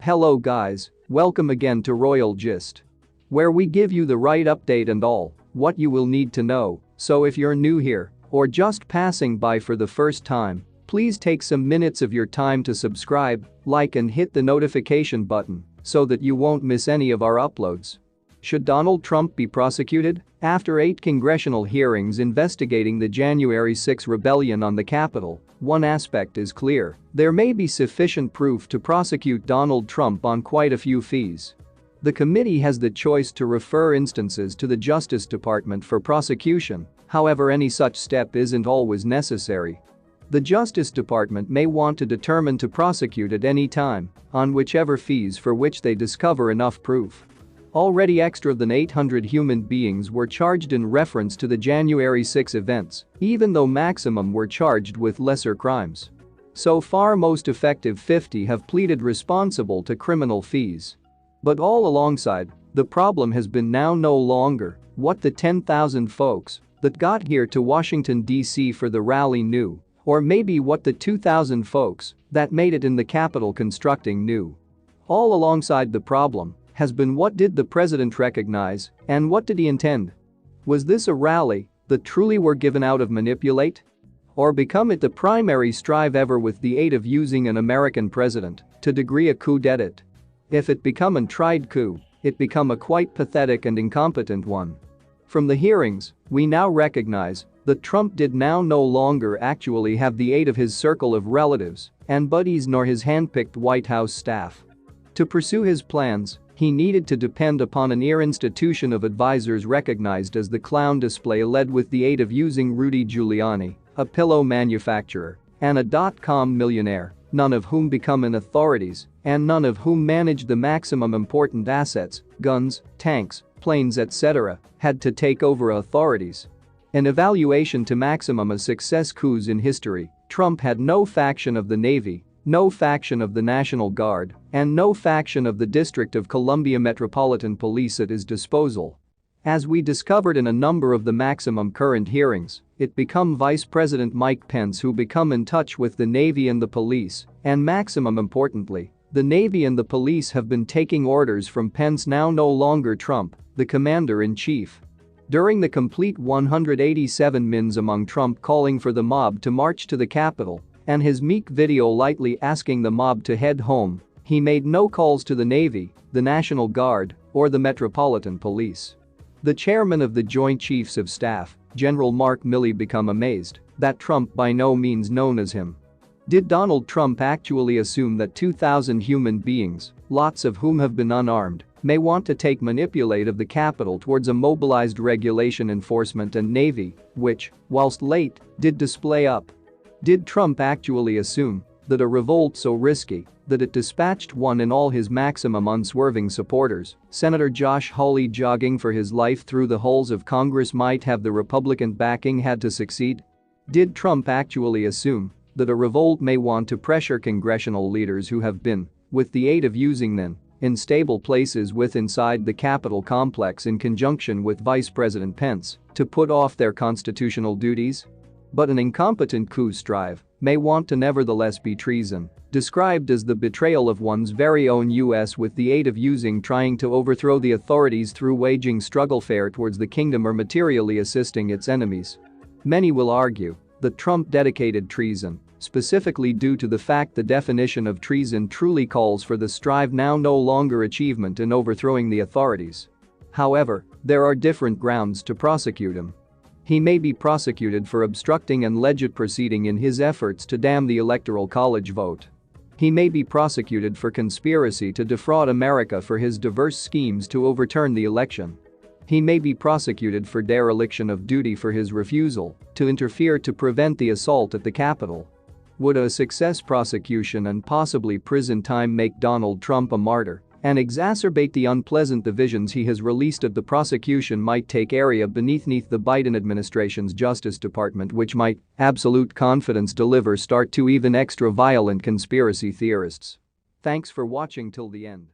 Hello guys, welcome again to Royal Gist, where we give you the right update and all what you will need to know. So if you're new here or just passing by for the first time, please take some minutes of your time to subscribe, like and hit the notification button so that you won't miss any of our uploads. Should Donald Trump be prosecuted? After 8 congressional hearings investigating the January 6 rebellion on the Capitol, one aspect is clear: there may be sufficient proof to prosecute Donald Trump on quite a few fees. The committee has the choice to refer instances to the Justice Department for prosecution, however, any such step isn't always necessary. The Justice Department may want to determine to prosecute at any time on whichever fees for which they discover enough proof. Already extra than 800 human beings were charged in reference to the January 6 events, even though maximum were charged with lesser crimes. So far most effective 50 have pleaded responsible to criminal fees. But all alongside, the problem has been now no longer what the 10,000 folks that got here to Washington, D.C. for the rally knew, or maybe what the 2,000 folks that made it in the Capitol constructing knew. All alongside the problem has been what did the president recognize and what did he intend? Was this a rally that truly were given out of manipulate? Or become it the primary strive ever with the aid of using an American president to degree a coup d'etat? If it become an tried coup, it become a quite pathetic and incompetent one. From the hearings, we now recognize that Trump did now no longer actually have the aid of his circle of relatives and buddies nor his handpicked White House staff. To pursue his plans, he needed to depend upon an institution of advisors recognized as the clown display, led with the aid of using Rudy Giuliani, a pillow manufacturer, and a dot-com millionaire, none of whom become an authorities and none of whom managed the maximum important assets, guns, tanks, planes etc., had to take over authorities. An evaluation to maximum a success coups in history, Trump had no faction of the Navy, no faction of the National Guard, and no faction of the District of Columbia Metropolitan Police at his disposal. As we discovered in a number of the maximum current hearings, it become Vice President Mike Pence who become in touch with the Navy and the police, and maximum importantly, the Navy and the police have been taking orders from Pence, now no longer Trump, the commander-in-chief. During the complete 187 mins among Trump calling for the mob to march to the Capitol and his meek video lightly asking the mob to head home, he made no calls to the Navy, the National Guard, or the Metropolitan Police. The chairman of the Joint Chiefs of Staff, General Mark Milley, become amazed that Trump by no means known as him. Did Donald Trump actually assume that 2,000 human beings, lots of whom have been unarmed, may want to take manipulate of the Capitol towards a mobilized regulation enforcement and Navy, which, whilst late, did display up? Did Trump actually assume that a revolt so risky that it dispatched one in all his maximum unswerving supporters, Senator Josh Hawley, jogging for his life through the halls of Congress might have the Republican backing had to succeed? Did Trump actually assume that a revolt may want to pressure congressional leaders who have been, with the aid of using them, in stable places inside the Capitol complex in conjunction with Vice President Pence, to put off their constitutional duties? But an incompetent coup strive may want to nevertheless be treason, described as the betrayal of one's very own US with the aid of using trying to overthrow the authorities through waging struggle fair towards the kingdom or materially assisting its enemies. Many will argue that Trump dedicated treason, specifically due to the fact the definition of treason truly calls for the strive now no longer achievement in overthrowing the authorities. However, there are different grounds to prosecute him. He may be prosecuted for obstructing and legit proceeding in his efforts to dam the Electoral College vote. He may be prosecuted for conspiracy to defraud America for his diverse schemes to overturn the election. He may be prosecuted for dereliction of duty for his refusal to interfere to prevent the assault at the Capitol. Would a success prosecution and possibly prison time make Donald Trump a martyr and exacerbate the unpleasant divisions he has released of the prosecution might take area beneath the Biden administration's Justice Department, which might, absolute confidence deliver start to even extra violent conspiracy theorists. Thanks for watching till the end.